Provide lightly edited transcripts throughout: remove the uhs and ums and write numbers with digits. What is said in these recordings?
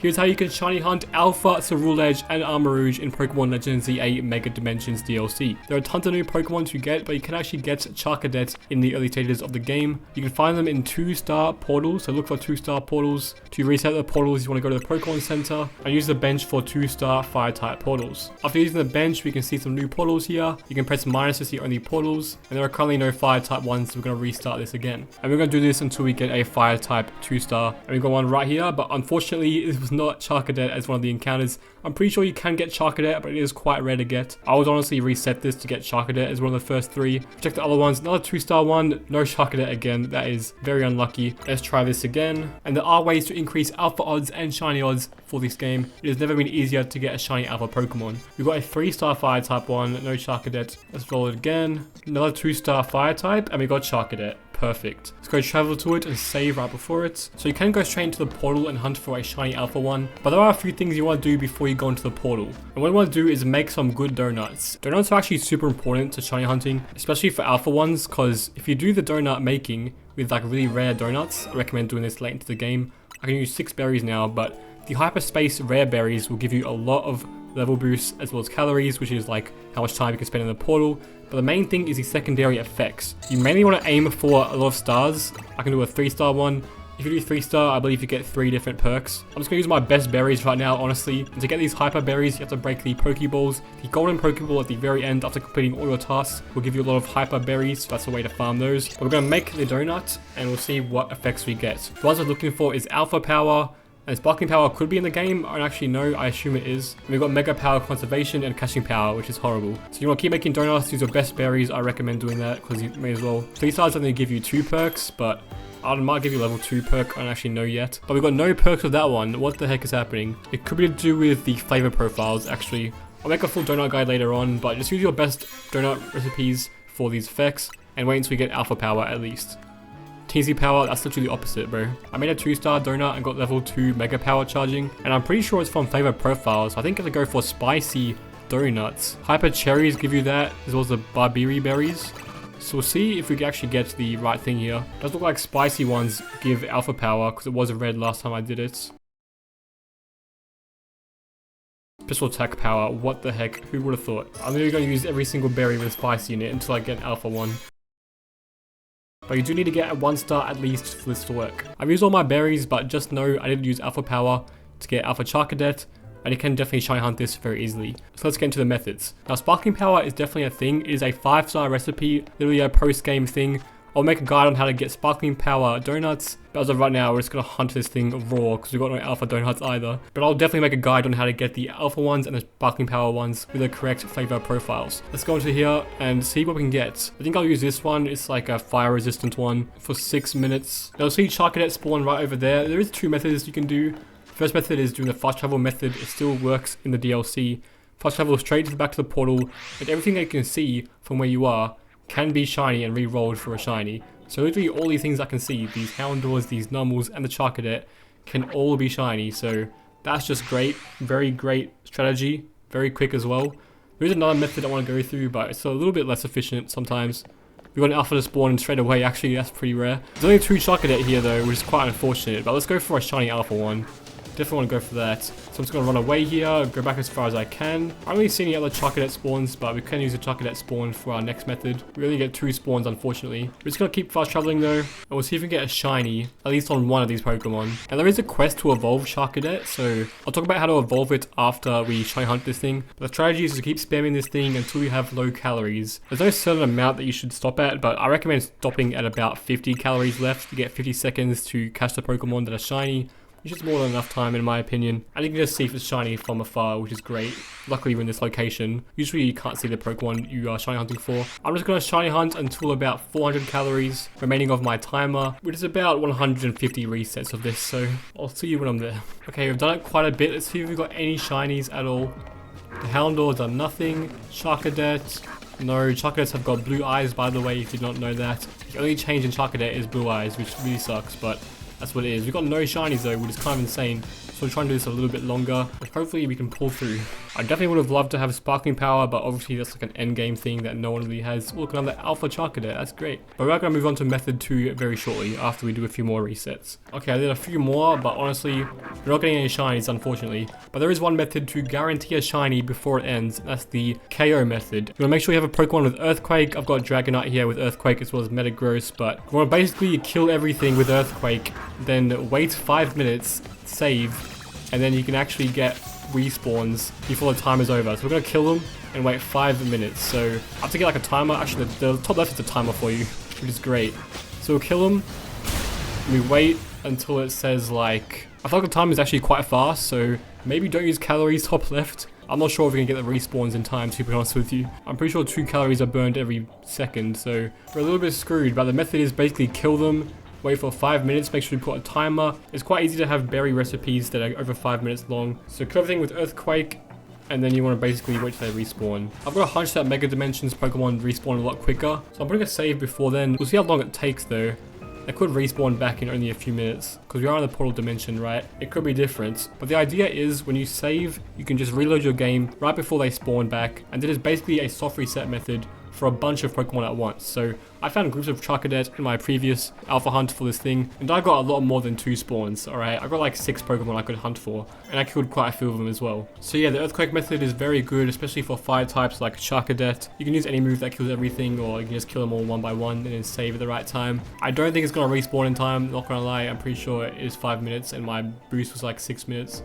Here's how you can shiny hunt Alpha, Ceruledge, and Armarouge in Pokemon Legends Z8 Mega Dimensions DLC. There are tons of new Pokemon to get, but you can actually get Charcadet in the early stages of the game. You can find them in 2-star portals, so look for 2-star portals. To reset the portals, you want to go to the Pokemon Center and use the bench for 2-star Fire-type portals. After using the bench, we can see some new portals here. You can press minus to see only portals, and there are currently no Fire-type ones, so we're going to restart this again. And we're going to do this until we get a Fire-type 2-star. And we've got one right here, but unfortunately, it was not Charcadet as one of the encounters. I'm pretty sure you can get Charcadet, but it is quite rare to get. I would honestly reset this to get Charcadet as one of the first 3. Check the other ones. Another 2-star one, no Charcadet again. That is very unlucky. Let's try this again. And there are ways to increase alpha odds and shiny odds for this game. It has never been easier to get a shiny alpha Pokemon. We've got a 3-star fire type one, no Charcadet. Let's roll it again. Another 2-star fire type, and we got Charcadet. Perfect. Let's go travel to it and save right before it. So you can go straight into the portal and hunt for a shiny alpha one, but there are a few things you want to do before you go into the portal. And what you want to do is make some good donuts. Donuts are actually super important to shiny hunting, especially for alpha ones, because if you do the donut making with like really rare donuts, I recommend doing this late into the game. I can use 6 berries now, but the hyperspace rare berries will give you a lot of level boosts as well as calories, which is like how much time you can spend in the portal. But the main thing is the secondary effects. You mainly want to aim for a lot of stars. I can do a 3-star one. If you do 3-star, I believe you get 3 different perks. I'm just going to use my best berries right now, honestly. And to get these hyper berries, you have to break the Pokeballs. The golden Pokeball at the very end after completing all your tasks will give you a lot of hyper berries. So that's the way to farm those. But we're going to make the donut and we'll see what effects we get. The ones we're looking for is Alpha Power. And Sparking Power could be in the game. I don't actually know. I assume it is. And we've got Mega Power Conservation and Catching Power, which is horrible. So you want to keep making donuts. Use your best berries. I recommend doing that because you may as well. 3 stars only give you 2 perks, but I might give you level 2 perk. I don't actually know yet. But we've got no perks with that one. What the heck is happening? It could be to do with the flavor profiles, actually. I'll make a full donut guide later on, but just use your best donut recipes for these effects and wait until we get Alpha Power at least. TZ Power, that's literally the opposite, bro. I made a 2-star donut and got level 2 Mega Power charging, and I'm pretty sure it's from flavor profiles, so I think I have to go for spicy donuts. Hyper Cherries give you that, as well as the Barberry Berries. So we'll see if we can actually get the right thing here. It does look like spicy ones give Alpha Power, because it was red last time I did it. Special attack power, what the heck, who would have thought? I'm literally going to use every single berry with spicy in it until I get an Alpha one. But you do need to get a 1-star at least for this to work. I've used all my berries, but just know I didn't use Alpha Power to get Alpha Charcadet, and you can definitely shiny hunt this very easily. So let's get into the methods. Now, Sparking Power is definitely a thing. It is a 5-star recipe, literally a post-game thing. I'll make a guide on how to get Sparkling Power donuts, but as of right now, we're just going to hunt this thing raw because we've got no Alpha donuts either. But I'll definitely make a guide on how to get the Alpha ones and the Sparkling Power ones with the correct flavor profiles. Let's go into here and see what we can get. I think I'll use this one. It's like a fire resistant one for 6 minutes. You'll see Charcadet spawn right over there. There is 2 methods you can do. First method is doing the fast travel method. It still works in the DLC. Fast travel straight to the back to the portal, and everything that you can see from where you are can be shiny and re-rolled for a shiny. So literally all these things I can see, these Houndours, these Normals, and the Charcadet can all be shiny. So that's just great. Very great strategy. Very quick as well. There is another method I want to go through, but it's a little bit less efficient sometimes. We got an Alpha to spawn straight away. Actually, that's pretty rare. There's only 2 Charcadet here though, which is quite unfortunate. But let's go for a shiny Alpha one. Definitely want to go for that. So I'm just going to run away here, go back as far as I can. I don't really see any other Charcadet spawns, but we can use a Charcadet spawn for our next method. We only get 2 spawns, unfortunately. We're just going to keep fast traveling though, and we'll see if we can get a shiny, at least on one of these Pokemon. And there is a quest to evolve Charcadet, so I'll talk about how to evolve it after we shiny hunt this thing. But the strategy is to keep spamming this thing until you have low calories. There's no certain amount that you should stop at, but I recommend stopping at about 50 calories left. You get 50 seconds to catch the Pokemon that are shiny, which is more than enough time in my opinion. And you can just see if it's shiny from afar, which is great. Luckily we're in this location. Usually you can't see the Pokemon you are shiny hunting for. I'm just going to shiny hunt until about 400 calories remaining of my timer, which is about 150 resets of this, so I'll see you when I'm there. Okay, we've done it quite a bit. Let's see if we've got any shinies at all. The Houndour done nothing. Charcadet. No, Charcadets have got blue eyes, by the way, if you did not know that. The only change in Charcadet is blue eyes, which really sucks, but that's what it is. We've got no shinies though, which is kind of insane. So So we're trying to do this a little bit longer, but hopefully we can pull through. I definitely would have loved to have sparkling power, but obviously that's like an end game thing that no one really has. Look, another alpha Charcadet, that's great. But we're going to move on to method 2 very shortly after we do a few more resets. Okay, I did a few more, but honestly, we're not getting any shinies, unfortunately. But there is one method to guarantee a shiny before it ends. That's the KO method. You want to make sure you have a Pokemon with Earthquake. I've got Dragonite here with Earthquake as well as Metagross, but you want to basically kill everything with Earthquake, then wait 5 minutes, save, and then you can actually get respawns before the time is over. So we're going to kill them and wait 5 minutes. So I have to get like a timer. Actually, the top left is a timer for you, which is great. So we'll kill them. We wait until it says like... I feel like the time is actually quite fast, so maybe don't use calories top left. I'm not sure if we can get the respawns in time, to be honest with you. I'm pretty sure 2 calories are burned every second, so we're a little bit screwed. But the method is basically kill them, wait for 5 minutes, make sure you put a timer. It's quite easy to have berry recipes that are over 5 minutes long. So kill everything with Earthquake, and then you want to basically wait till they respawn. I've got a hunch that Mega Dimensions Pokemon respawn a lot quicker, so I'm putting a save before then. We'll see how long it takes though. They could respawn back in only a few minutes, because we are in the portal dimension, right? It could be different, but the idea is when you save, you can just reload your game right before they spawn back, and it is basically a soft reset method for a bunch of Pokemon at once. So I found groups of Charcadet in my previous alpha hunt for this thing, and I got a lot more than 2 spawns, alright? I got like 6 Pokemon I could hunt for, and I killed quite a few of them as well. So yeah, the Earthquake method is very good, especially for fire types like Charcadet. You can use any move that kills everything, or you can just kill them all one by one and then save at the right time. I don't think it's going to respawn in time, not going to lie. I'm pretty sure it is 5 minutes, and my boost was like 6 minutes.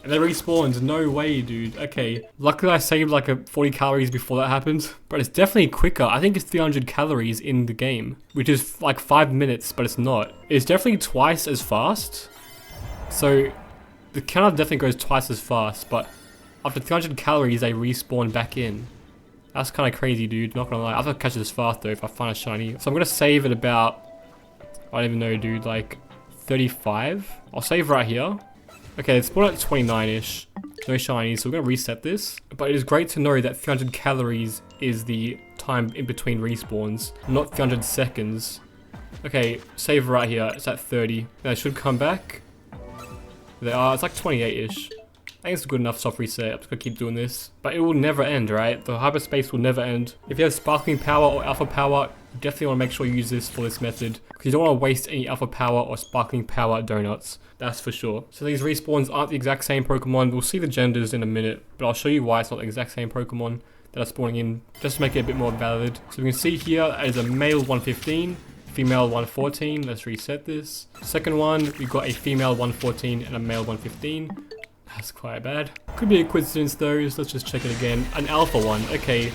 And they respawned. No way, dude. Okay. Luckily, I saved like 40 calories before that happened. But it's definitely quicker. I think it's 300 calories in the game, which is like 5 minutes, but it's not. It's definitely twice as fast. So the counter definitely goes twice as fast, but after 300 calories, they respawn back in. That's kind of crazy, dude. Not gonna lie. I have to catch this fast though if I find a shiny. So I'm gonna save at about, I don't even know, dude, like 35. I'll save right here. Okay, it's spawned at 29-ish. No shinies, so we're going to reset this. But it is great to know that 300 calories is the time in between respawns, not 300 seconds. Okay, save right here. It's at 30. Then it should come back. They are. It's like 28-ish. I think it's a good enough soft reset. I'm just going to keep doing this. But it will never end, right? The hyperspace will never end. If you have sparkling power or alpha power, you definitely want to make sure you use this for this method, because you don't want to waste any alpha power or sparkling power donuts. That's for sure. So these respawns aren't the exact same Pokemon. We'll see the genders in a minute, but I'll show you why it's not the exact same Pokemon that are spawning in, just to make it a bit more valid. So we can see here is a male 115, female 114. Let's reset this. Second one, we've got a female 114 and a male 115. That's quite bad. Could be a coincidence though, so let's just check it again. An alpha one, okay.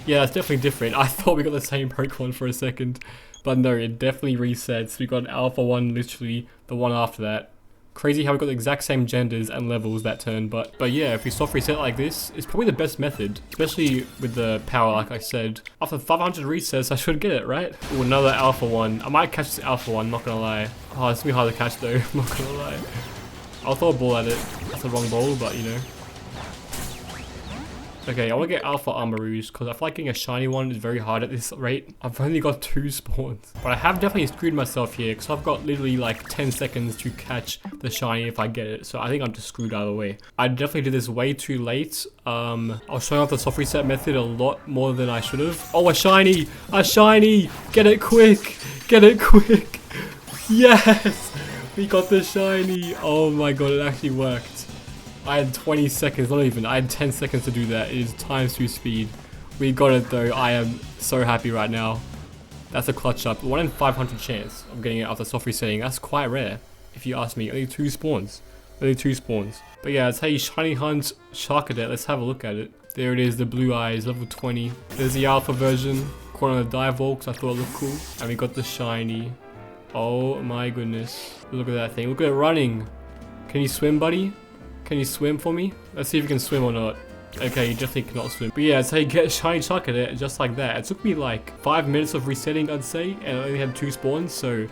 Yeah, it's definitely different. I thought we got the same Pokemon for a second, but no, it definitely resets. We got an alpha one, literally the one after that. Crazy how we got the exact same genders and levels that turn, but yeah, if we soft reset like this, it's probably the best method, especially with the power, like I said. After 500 resets, I should get it, right? Ooh, another alpha one. I might catch this alpha one, not gonna lie. Oh, it's gonna be hard to catch though, not gonna lie. I'll throw a ball at it. That's the wrong ball, but you know. Okay, I want to get Alpha Armarouge because I feel like getting a shiny one is very hard at this rate. I've only got 2 spawns. But I have definitely screwed myself here because I've got literally like 10 seconds to catch the shiny if I get it. So I think I'm just screwed either way. I definitely did this way too late. I was showing off the soft reset method a lot more than I should have. Oh, a shiny! A shiny! Get it quick! Get it quick! Yes! We got the shiny! Oh my god, it actually worked. I had 20 seconds, not even. I had 10 seconds to do that. It is times 2 speed. We got it though. I am so happy right now. That's a clutch up. 1 in 500 chance of getting it after soft resetting. That's quite rare, if you ask me. Only 2 spawns. Only 2 spawns. But yeah, let's say shiny hunt Charcadet. Let's have a look at it. There it is, the blue eyes, level 20. There's the alpha version. Caught on the Dive-Ball because I thought it looked cool. And we got the shiny. Oh my goodness. Look at that thing. Look at it running. Can you swim, buddy? Can you swim for me? Let's see if you can swim or not. Okay, you definitely cannot swim. But yeah, that's how you get shiny Charcadet, just like that. It took me like 5 minutes of resetting, I'd say, and I only had 2 spawns, so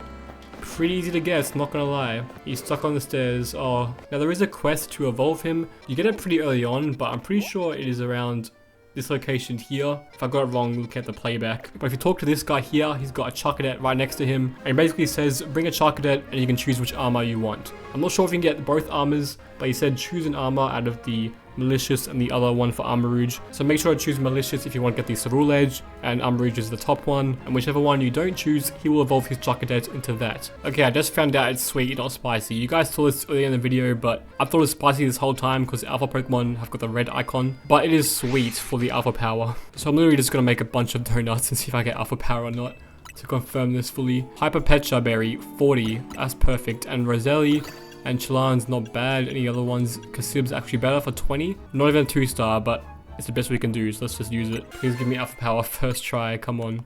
pretty easy to guess, not gonna lie. He's stuck on the stairs. Oh, now there is a quest to evolve him. You get it pretty early on, but I'm pretty sure it is around this location here. If I got it wrong, look at the playback. But if you talk to this guy here, he's got a Charcadet right next to him. And he basically says, bring a Charcadet and you can choose which armor you want. I'm not sure if you can get both armors, but he said choose an armor out of the Malicious and the other one for Armarouge. So make sure to choose Malicious if you want to get the Ceruledge, and Armarouge is the top one. And whichever one you don't choose, he will evolve his Charcadet into that. Okay, I just found out it's sweet, not spicy. You guys saw this earlier in the video, but I thought it was spicy this whole time because alpha Pokemon have got the red icon. But it is sweet for the alpha power. So I'm literally just going to make a bunch of donuts and see if I get alpha power or not, to confirm this fully. Hyper Pecha Berry, 40. That's perfect. And Roselli and Chelan's not bad. Any other ones? Kasib's actually better for 20. Not even a 2-star, but it's the best we can do, so let's just use it. Please give me alpha power first try, come on.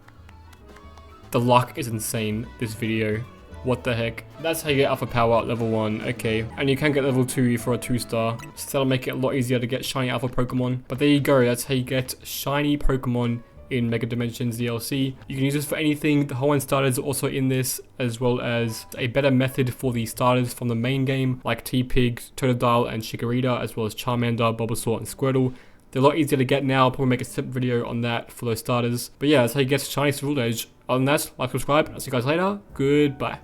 The luck is insane, this video. What the heck? That's how you get alpha power at level 1, okay. And you can get level 2 for a 2-star. So that'll make it a lot easier to get shiny alpha Pokemon. But there you go, that's how you get shiny Pokemon in Mega Dimensions DLC. You can use this for anything. The Hoenn starters are also in this, as well as a better method for the starters from the main game, like T-Pig, Totodile, and Chikorita, as well as Charmander, Bulbasaur, and Squirtle. They're a lot easier to get now. I'll probably make a separate video on that for those starters. But yeah, that's how you get shiny Ceruledge. Other than that, like, subscribe. I'll see you guys later. Goodbye.